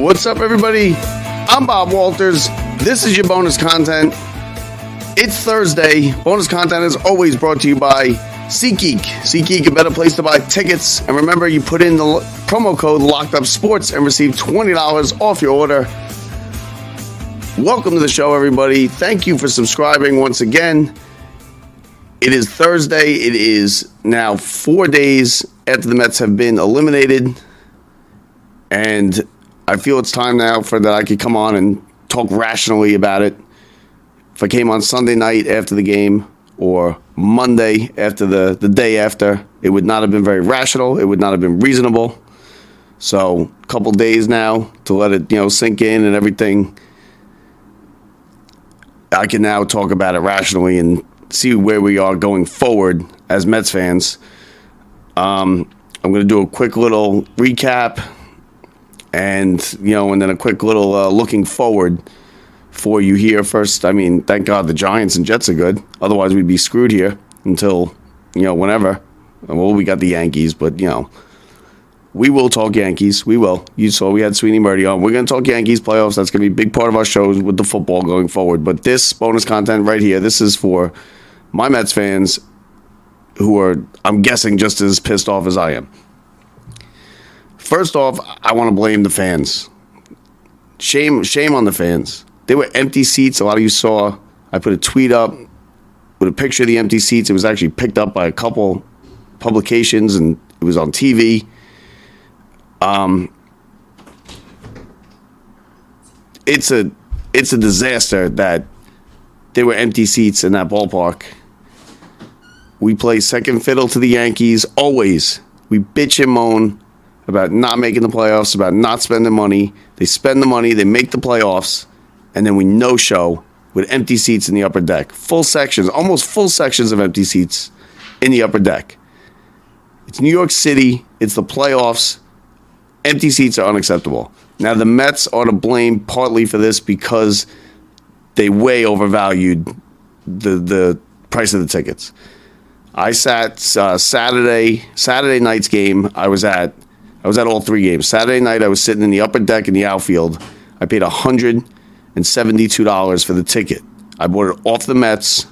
What's up, everybody? I'm Bob Walters. This is your bonus content. It's Thursday. Bonus content is always brought to you by SeatGeek. SeatGeek, a better place to buy tickets. And remember, you put in the promo code LOCKEDUPSPORTS and receive $20 off your order. Welcome to the show, everybody. Thank you for subscribing once again. It is Thursday. It is now 4 days after the Mets have been eliminated. And I feel it's time now for that I could come on and talk rationally about it. If I came on Sunday night after the game or Monday after the day after, it would not have been very rational. It would not have been reasonable. So a couple days now to let it, sink in and everything. I can now talk about it rationally and see where we are going forward as Mets fans. I'm going to do a quick little recap and then a quick little looking forward for you here. First, thank God the Giants and Jets are good. Otherwise, we'd be screwed here until, whenever. Well, we got the Yankees, but, we will talk Yankees. We will. You saw we had Sweeney Murdy on. We're going to talk Yankees playoffs. That's going to be a big part of our shows with the football going forward. But this bonus content right here, this is for my Mets fans who are, I'm guessing, just as pissed off as I am. First off, I want to blame the fans. Shame on the fans. They were empty seats. A lot of you saw, I put a tweet up with a picture of the empty seats. It was actually picked up by a couple publications, and it was on TV. It's a disaster that there were empty seats in that ballpark. We play second fiddle to the Yankees, always. We bitch and moan about not making the playoffs, about not spending money. They spend the money, they make the playoffs, and then we no-show with empty seats in the upper deck. Full sections, almost full sections of empty seats in the upper deck. It's New York City, it's the playoffs. Empty seats are unacceptable. Now, the Mets are to blame partly for this because they way overvalued the price of the tickets. I sat Saturday night's game. I was at all three games. Saturday night, I was sitting in the upper deck in the outfield. I paid $172 for the ticket. I bought it off the Mets.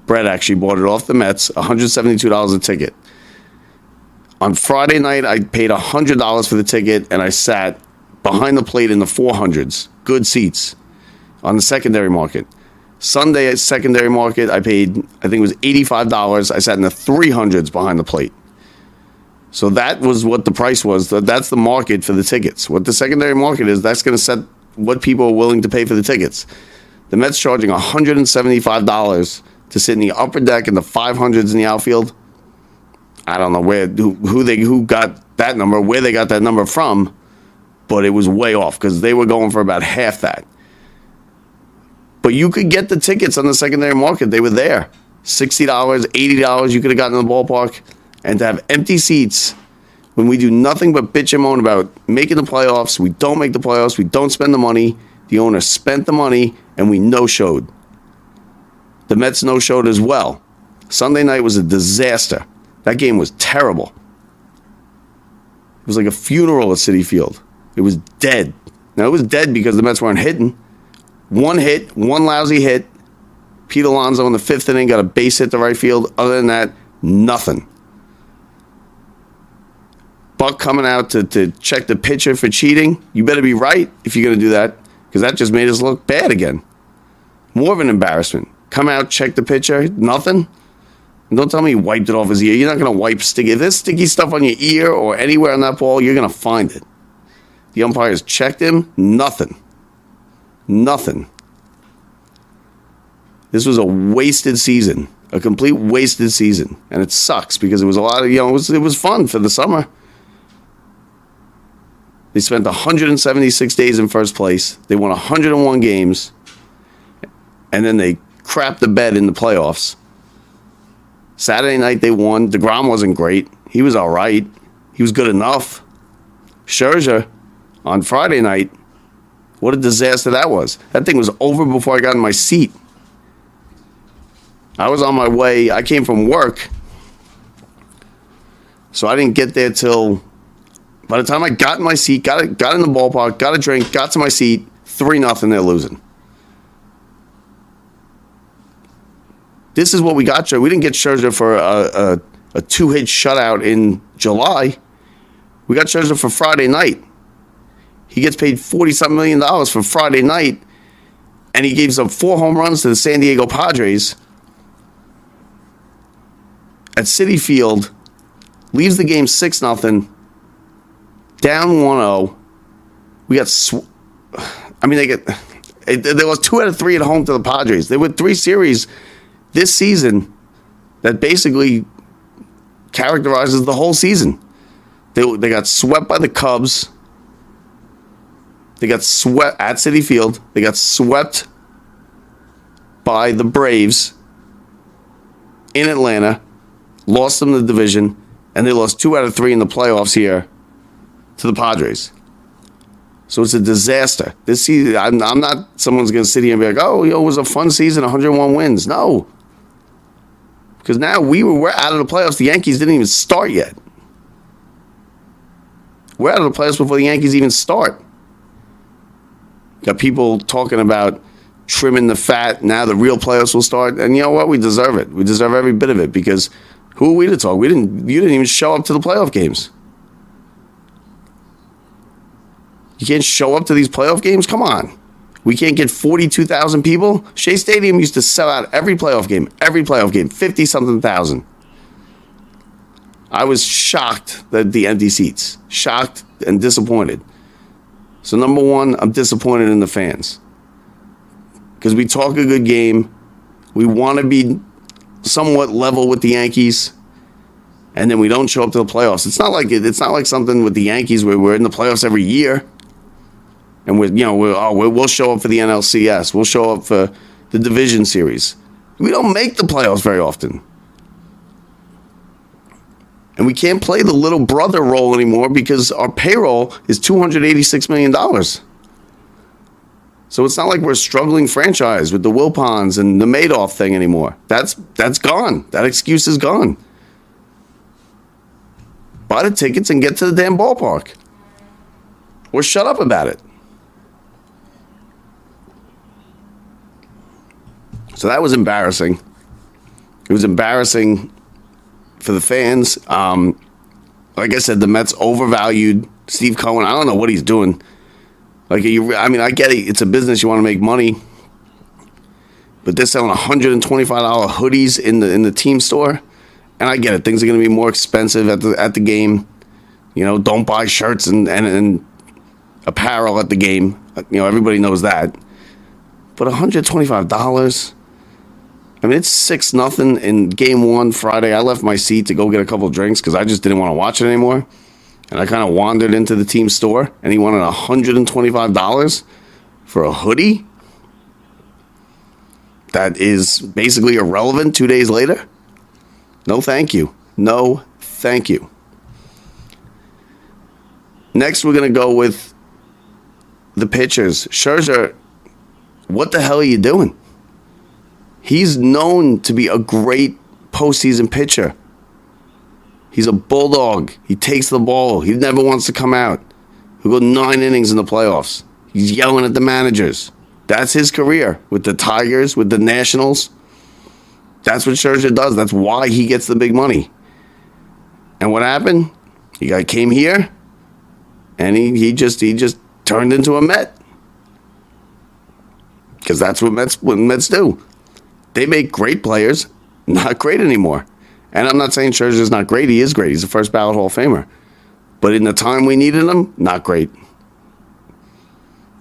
Brett actually bought it off the Mets, $172 a ticket. On Friday night, I paid $100 for the ticket, and I sat behind the plate in the 400s, good seats, on the secondary market. Sunday at secondary market, I paid, I think it was $85. I sat in the 300s behind the plate. So that was what the price was. That's the market for the tickets. What the secondary market is, that's going to set what people are willing to pay for the tickets. The Mets charging $175 to sit in the upper deck in the 500s in the outfield. I don't know who got that number, where they got that number from, but it was way off because they were going for about half that. But you could get the tickets on the secondary market. They were there. $60, $80 you could have gotten in the ballpark. And to have empty seats when we do nothing but bitch and moan about making the playoffs, we don't make the playoffs, we don't spend the money, the owner spent the money, and we no-showed. The Mets no-showed as well. Sunday night was a disaster. That game was terrible. It was like a funeral at Citi Field. It was dead. Now, it was dead because the Mets weren't hitting. One hit, one lousy hit. Pete Alonso in the fifth inning got a base hit to right field. Other than that, nothing. Buck coming out to check the pitcher for cheating. You better be right if you're going to do that, because that just made us look bad again. More of an embarrassment. Come out, check the pitcher, nothing. And don't tell me he wiped it off his ear. You're not going to wipe sticky. If there's sticky stuff on your ear or anywhere on that ball, you're going to find it. The umpires checked him, nothing. Nothing. This was a wasted season, a complete wasted season. And it sucks because it was a lot of, it was fun for the summer. They spent 176 days in first place. They won 101 games. And then they crapped the bed in the playoffs. Saturday night they won. DeGrom wasn't great. He was all right. He was good enough. Scherzer on Friday night, what a disaster that was. That thing was over before I got in my seat. I was on my way. I came from work. So I didn't get there till By the time I got in my seat, got in the ballpark, got a drink, got to my seat, 3-0, they're losing. This is what we got, Scherzer. We didn't get Scherzer for a 2-hit shutout in July. We got Scherzer for Friday night. He gets paid $40-something million for Friday night, and he gives up 4 home runs to the San Diego Padres at Citi Field, leaves the game 6-0, down 1-0. We got, there was 2 out of 3 at home to the Padres. There were 3 series this season that basically characterizes the whole season. They got swept by the Cubs. They got swept at Citi Field. They got swept by the Braves in Atlanta. Lost them the division. And they lost 2 out of 3 in the playoffs here to the Padres. So it's a disaster. This season, I'm not someone's going to sit here and be like, oh, it was a fun season, 101 wins. No. Because now we're out of the playoffs. The Yankees didn't even start yet. We're out of the playoffs before the Yankees even start. Got people talking about trimming the fat. Now the real playoffs will start. And you know what? We deserve it. We deserve every bit of it because who are we to talk? You didn't even show up to the playoff games. You can't show up to these playoff games? Come on. We can't get 42,000 people? Shea Stadium used to sell out every playoff game, 50-something thousand. I was shocked at the empty seats. Shocked and disappointed. So number one, I'm disappointed in the fans. Because we talk a good game. We want to be somewhat level with the Yankees. And then we don't show up to the playoffs. It's not like something with the Yankees where we're in the playoffs every year. And we'll show up for the NLCS. We'll show up for the division series. We don't make the playoffs very often. And we can't play the little brother role anymore because our payroll is $286 million. So it's not like we're a struggling franchise with the Wilpons and the Madoff thing anymore. That's gone. That excuse is gone. Buy the tickets and get to the damn ballpark. Or shut up about it. So that was embarrassing. It was embarrassing for the fans. Like I said, the Mets overvalued Steve Cohen. I don't know what he's doing. I get it. It's a business. You want to make money. But they're selling $125 hoodies in the team store. And I get it. Things are going to be more expensive at the game. Don't buy shirts and apparel at the game. Everybody knows that. But $125? It's 6-0 in game 1 Friday. I left my seat to go get a couple drinks because I just didn't want to watch it anymore. And I kind of wandered into the team store, and he wanted $125 for a hoodie that is basically irrelevant 2 days later. No, thank you. No, thank you. Next, we're going to go with the pitchers. Scherzer, what the hell are you doing? He's known to be a great postseason pitcher. He's a bulldog. He takes the ball. He never wants to come out. He'll go 9 innings in the playoffs. He's yelling at the managers. That's his career with the Tigers, with the Nationals. That's what Scherzer does. That's why he gets the big money. And what happened? He came here, and he just turned into a Met. Because that's what Mets do. They make great players not great anymore. And I'm not saying Scherzer's not great. He is great. He's a first ballot Hall of Famer. But in the time we needed him, not great.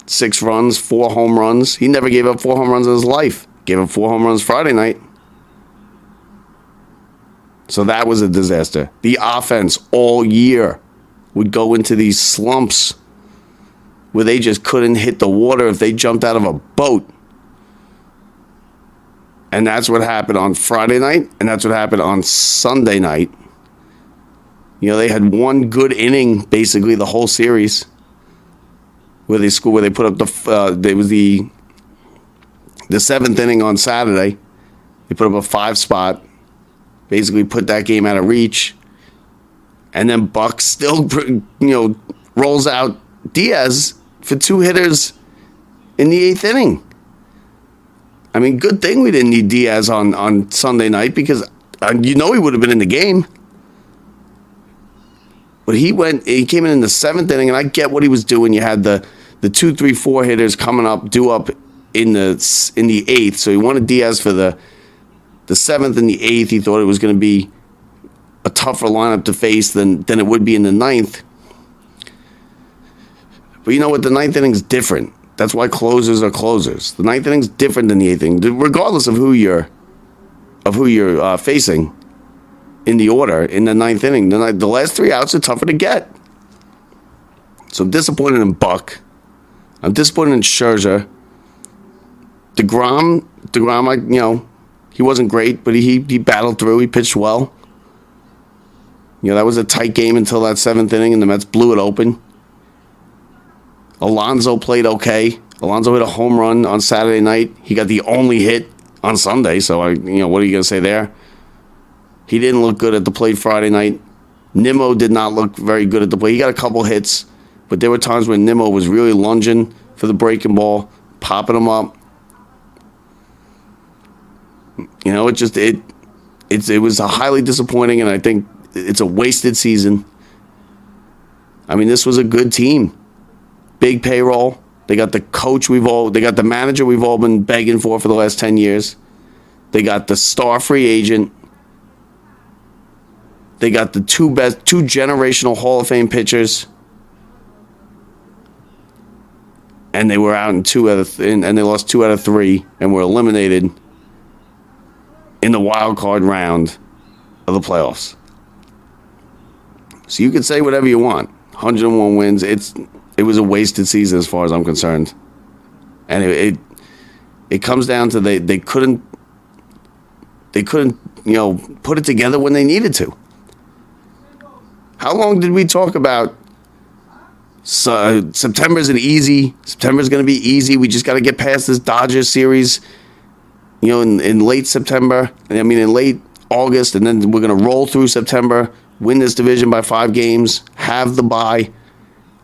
6 runs, 4 home runs. He never gave up 4 home runs in his life. Gave up 4 home runs Friday night. So that was a disaster. The offense all year would go into these slumps where they just couldn't hit the water if they jumped out of a boat. And that's what happened on Friday night, and that's what happened on Sunday night. They had one good inning basically the whole series where they put up the 7th inning on Saturday. They put up a 5 spot, basically put that game out of reach. And then Buck still, rolls out Diaz for 2 hitters in the 8th inning. I mean, good thing we didn't need Diaz on Sunday night because he would have been in the game. But he came in the 7th inning, and I get what he was doing. You had the 2, 3, 4 hitters coming up, due up in the 8th. So he wanted Diaz for the 7th and the 8th. He thought it was going to be a tougher lineup to face than it would be in the 9th. But you know what? The 9th inning's different. That's why closers are closers. The 9th inning's different than the 8th inning, regardless of who you're facing in the order in the 9th inning. The last 3 outs are tougher to get. So I'm disappointed in Buck. I'm disappointed in Scherzer. DeGrom, he wasn't great, but he battled through. He pitched well. That was a tight game until that 7th inning, and the Mets blew it open. Alonso played okay. Alonso hit a home run on Saturday night. He got the only hit on Sunday, so what are you going to say there? He didn't look good at the plate Friday night. Nimmo did not look very good at the plate. He got a couple hits, but there were times when Nimmo was really lunging for the breaking ball, popping them up. It was a highly disappointing, and I think it's a wasted season. I mean, this was a good team. Big payroll. They got the coach they got the manager we've all been begging for the last 10 years. They got the star free agent. They got the two generational Hall of Fame pitchers. And they were out in and they lost 2 out of 3 and were eliminated in the wild card round of the playoffs. So you can say whatever you want. 101 wins. It was a wasted season as far as I'm concerned. And it comes down to they couldn't put it together when they needed to. How long did we talk about September's September's going to be easy. We just got to get past this Dodgers series, in late September. In late August, and then we're going to roll through September, win this division by 5 games, have the bye.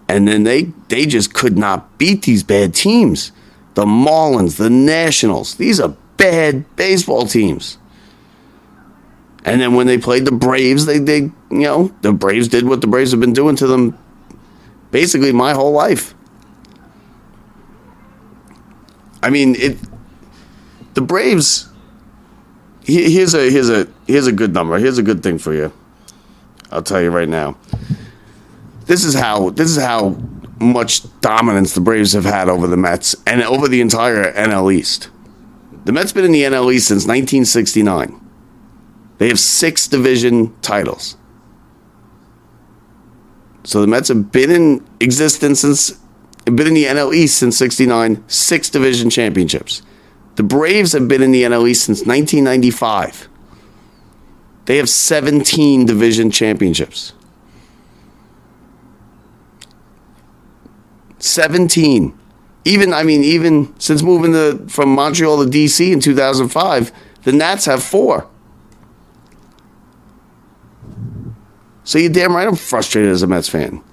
And then they just could not beat these bad teams. The Marlins, the Nationals. These are bad baseball teams. And then when they played the Braves, the Braves did what the Braves have been doing to them basically my whole life. The Braves. Here's a good number. Here's a good thing for you. I'll tell you right now. This is how much dominance the Braves have had over the Mets and over the entire NL East. The Mets been in the NL East since 1969. They have 6 division titles. So the Mets have been in existence been in the NL East since 69, 6 division championships. The Braves have been in the NL East since 1995. They have 17 division championships. 17. Even since moving from Montreal to DC in 2005, the Nats have 4. So you're damn right I'm frustrated as a Mets fan.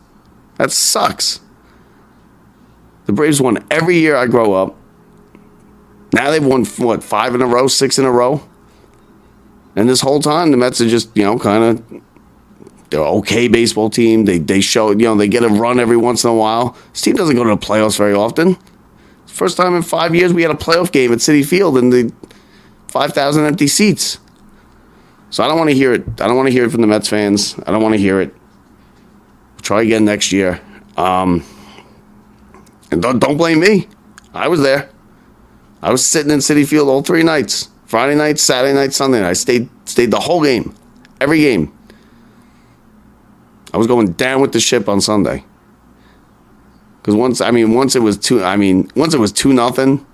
That sucks. The Braves won every year I grow up. Now they've won, 5 in a row, 6 in a row? And this whole time, the Mets are just, they're an okay baseball team. They show, they get a run every once in a while. This team doesn't go to the playoffs very often. First time in 5 years we had a playoff game at Citi Field and the 5,000 empty seats. So I don't want to hear it. I don't want to hear it from the Mets fans. I don't want to hear it. We'll try again next year. And don't blame me. I was there. I was sitting in Citi Field all 3 nights. Friday night, Saturday night, Sunday night. I stayed the whole game. Every game. I was going down with the ship on Sunday. Because once it was 2-0,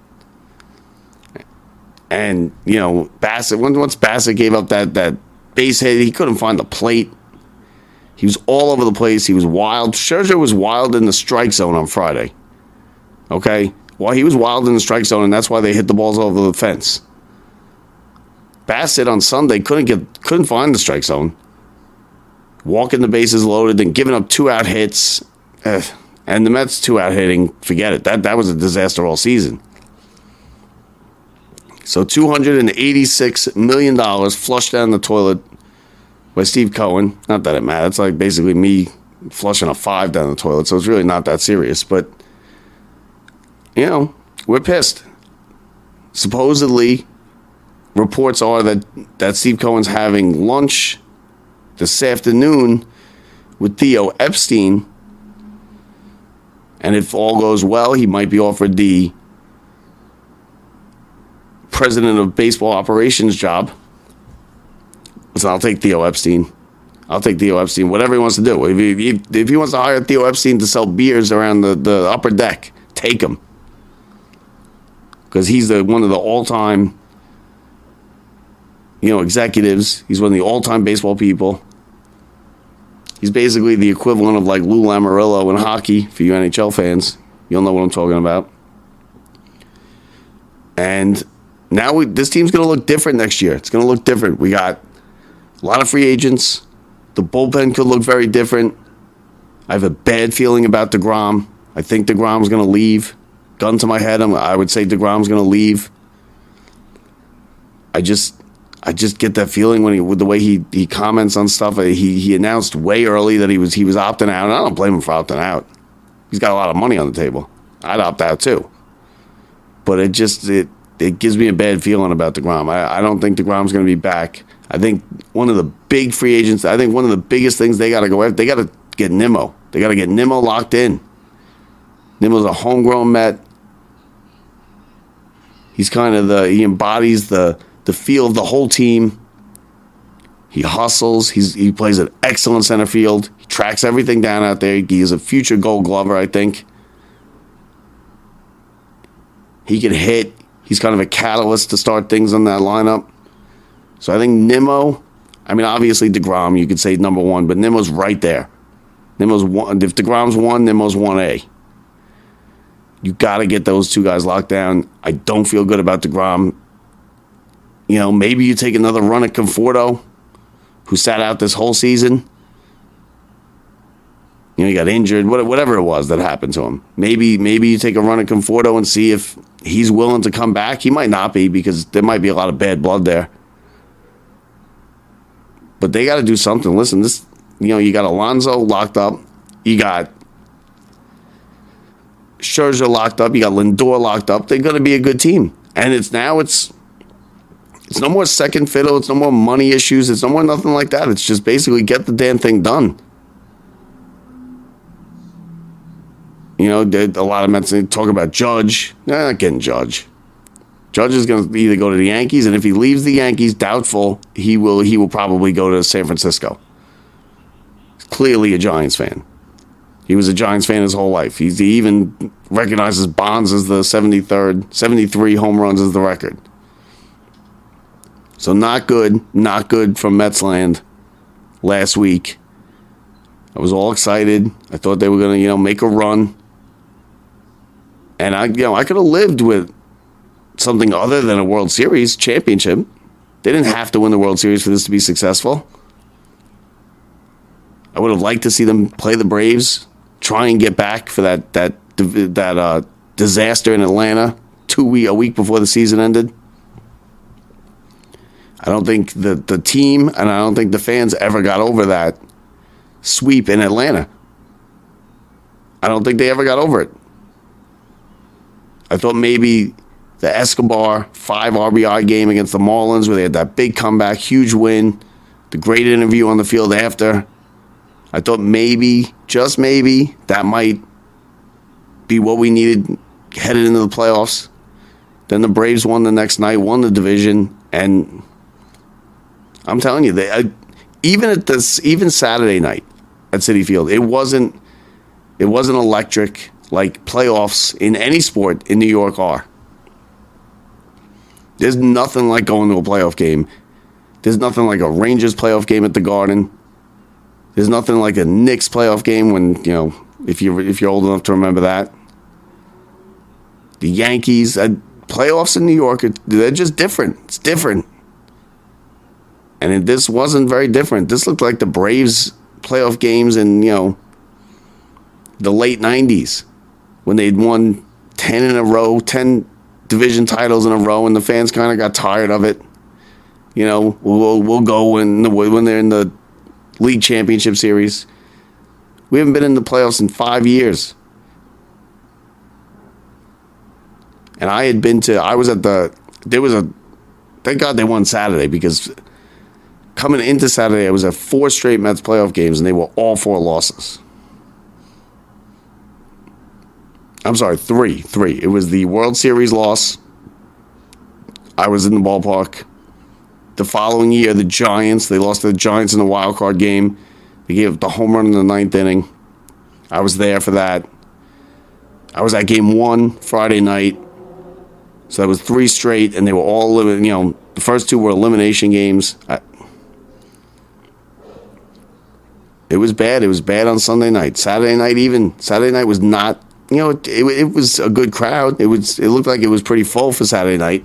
and Bassett, once Bassett gave up that base hit, he couldn't find the plate. He was all over the place. He was wild. Scherzer was wild in the strike zone on Friday. Okay? Well, he was wild in the strike zone, and that's why they hit the balls over the fence. Bassett on Sunday couldn't find the strike zone. walking the bases loaded, then giving up 2-out hits. And the Mets 2-out hitting, forget it. That was a disaster all season. So $286 million flushed down the toilet by Steve Cohen. Not that it matters. It's like basically me flushing a 5 down the toilet. So it's really not that serious. But, we're pissed. Supposedly, reports are that Steve Cohen's having lunch this afternoon with Theo Epstein. And if all goes well, he might be offered the president of baseball operations job. So I'll take Theo Epstein. Whatever he wants to do. If he wants to hire Theo Epstein to sell beers around the upper deck, take him. Because he's one of the all-time, executives. He's one of the all-time baseball people. He's basically the equivalent of like Lou Lamoriello in hockey, for you NHL fans. You'll know what I'm talking about. And now this team's going to look different next year. It's going to look different. We got a lot of free agents. The bullpen could look very different. I have a bad feeling about DeGrom. I think DeGrom's going to leave. Gun to my head, I would say DeGrom's going to leave. I just get that feeling with the way he comments on stuff. He announced way early that he was opting out, and I don't blame him for opting out. He's got a lot of money on the table. I'd opt out too. But it gives me a bad feeling about DeGrom. I don't think DeGrom's going to be back. I think one of the big free agents, one of the biggest things they got to go after, they got to get Nimmo. They got to get Nimmo locked in. Nimmo's a homegrown Met. He's he embodies the feel of the whole team. He hustles. He plays an excellent center field. He tracks everything down out there. He is a future Gold Glover, I think. He can hit. He's kind of a catalyst to start things on that lineup. So I think Nimmo, obviously DeGrom, you could say number one, but Nimmo's right there. Nimmo's one. If DeGrom's 1, Nimmo's 1A. You got to get those two guys locked down. I don't feel good about DeGrom. Maybe you take another run at Conforto, who sat out this whole season. He got injured, whatever it was that happened to him. Maybe you take a run at Conforto and see if he's willing to come back. He might not be, because there might be a lot of bad blood there. But they got to do something. Listen, you got Alonso locked up. You got Scherzer locked up. You got Lindor locked up. They're going to be a good team. And it's no more second fiddle. It's no more money issues. It's no more nothing like that. It's just basically get the damn thing done. A lot of Mets talk about Judge. They're not getting Judge. Judge is going to either go to the Yankees, and if he leaves the Yankees, doubtful, he will probably go to San Francisco. He's clearly a Giants fan. He was a Giants fan his whole life. He even recognizes Bonds as the 73 home runs as the record. So not good from Mets land last week. I was all excited. I thought they were going to, make a run. And I could have lived with something other than a World Series championship. They didn't have to win the World Series for this to be successful. I would have liked to see them play the Braves, try and get back for that disaster in Atlanta a week before the season ended. I don't think the team and I don't think the fans ever got over that sweep in Atlanta. I don't think they ever got over it. I thought maybe the Escobar 5 RBI game against the Marlins, where they had that big comeback, huge win, the great interview on the field after. I thought maybe, just maybe, that might be what we needed headed into the playoffs. Then the Braves won the next night, won the division, and I'm telling you, even Saturday night at Citi Field, it wasn't electric like playoffs in any sport in New York are. There's nothing like going to a playoff game. There's nothing like a Rangers playoff game at the Garden. There's nothing like a Knicks playoff game when, if you're old enough to remember that. The Yankees, playoffs in New York, they're just different. It's different. And this wasn't very different. This looked like the Braves playoff games in, the late 90s when they'd won 10 in a row, 10 division titles in a row, and the fans kind of got tired of it. We'll go when they're in the league championship series. We haven't been in the playoffs in 5 years. And thank God they won Saturday, because coming into Saturday, I was at 4 straight Mets playoff games, and they were all 4 losses. I'm sorry, 3. It was the World Series loss. I was in the ballpark. The following year, the Giants, they lost to the Giants in the wild card game. They gave up the home run in the 9th inning. I was there for that. I was at game 1 Friday night. So that was 3 straight, and they were all, the first 2 were elimination games. It was bad. It was bad on Sunday night. Saturday night was not, it was a good crowd. It looked like it was pretty full for Saturday night.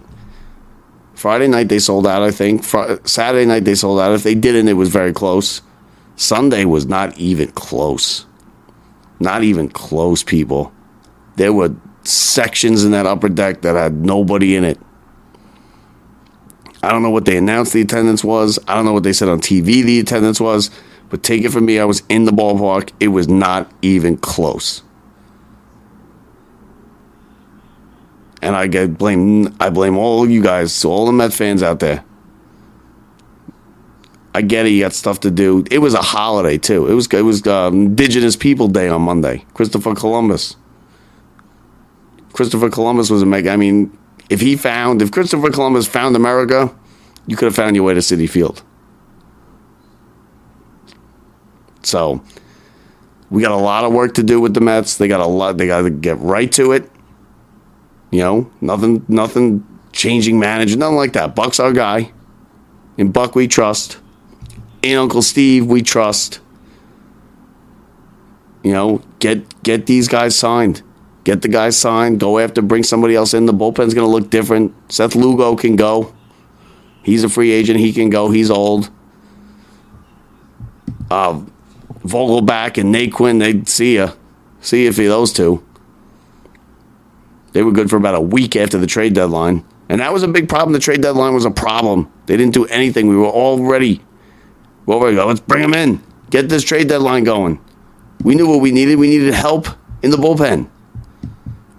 Friday night they sold out, I think. Saturday night they sold out. If they didn't, it was very close. Sunday was not even close. Not even close, people. There were sections in that upper deck that had nobody in it. I don't know what they announced the attendance was. I don't know what they said on TV the attendance was. But take it from me, I was in the ballpark. It was not even close. And I blame all of you guys, all the Met fans out there. I get it, you got stuff to do. It was a holiday too. It was Indigenous People Day on Monday. Christopher Columbus was a mega. I mean, if Christopher Columbus found America, you could have found your way to Citi Field. So we got a lot of work to do with the Mets. They got to get right to it. Nothing changing manager, nothing like that. Buck's our guy. In Buck we trust. In Uncle Steve we trust. Get these guys signed. Get the guys signed. Go after, bring somebody else in. The bullpen's going to look different. Seth Lugo can go. He's a free agent. He can go. He's old. Vogelback and Naquin, they'd see you for those 2. They were good for about a week after the trade deadline. And that was a big problem. The trade deadline was a problem. They didn't do anything. We were all ready. Let's bring them in. Get this trade deadline going. We knew what we needed. We needed help in the bullpen.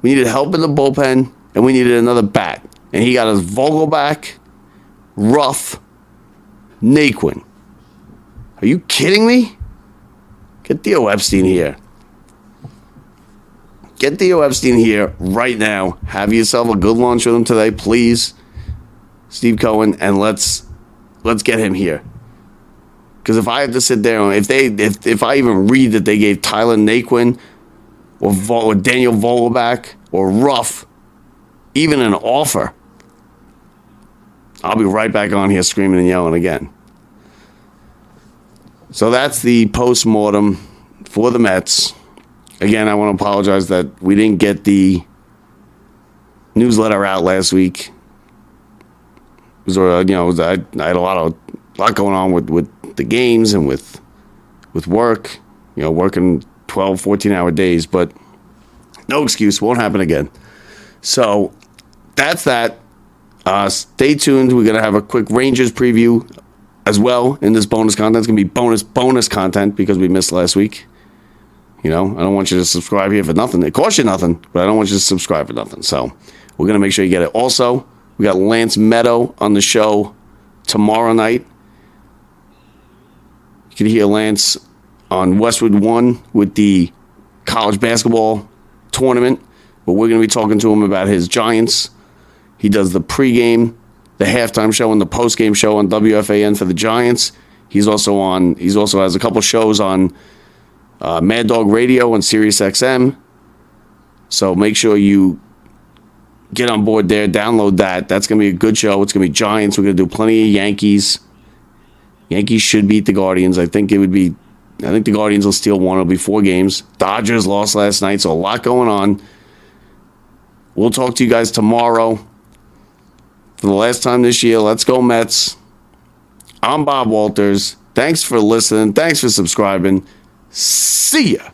And we needed another bat. And he got us Vogelback, Ruff, Naquin. Are you kidding me? Get Theo Epstein here. Get Theo Epstein here right now. Have yourself a good lunch with him today, please. Steve Cohen, and let's get him here. Because if I have to sit there, if I even read that they gave Tyler Naquin or Daniel Vogelback or Ruff even an offer, I'll be right back on here screaming and yelling again. So that's the post-mortem for the Mets. Again, I want to apologize that we didn't get the newsletter out last week. I had a lot going on with the games and with work. Working 12, 14-hour days, but no excuse. Won't happen again. So that's that. Stay tuned. We're going to have a quick Rangers preview as well in this bonus content. It's going to be bonus content because we missed last week. I don't want you to subscribe here for nothing. It costs you nothing, but I don't want you to subscribe for nothing. So we're going to make sure you get it. Also, we got Lance Meadow on the show tomorrow night. You can hear Lance on Westwood 1 with the college basketball tournament, but we're going to be talking to him about his Giants. He does the pregame, the halftime show, and the postgame show on WFAN for the Giants. He also has a couple shows on Mad Dog Radio on Sirius XM. So make sure you get on board there, download that. That's going to be a good show. It's going to be Giants. We're going to do plenty of Yankees. Yankees should beat the Guardians. I think the Guardians will steal one. It'll be 4 games. Dodgers lost last night, so a lot going on. We'll talk to you guys tomorrow. For the last time this year, let's go Mets. I'm Bob Walters. Thanks for listening. Thanks for subscribing. See ya.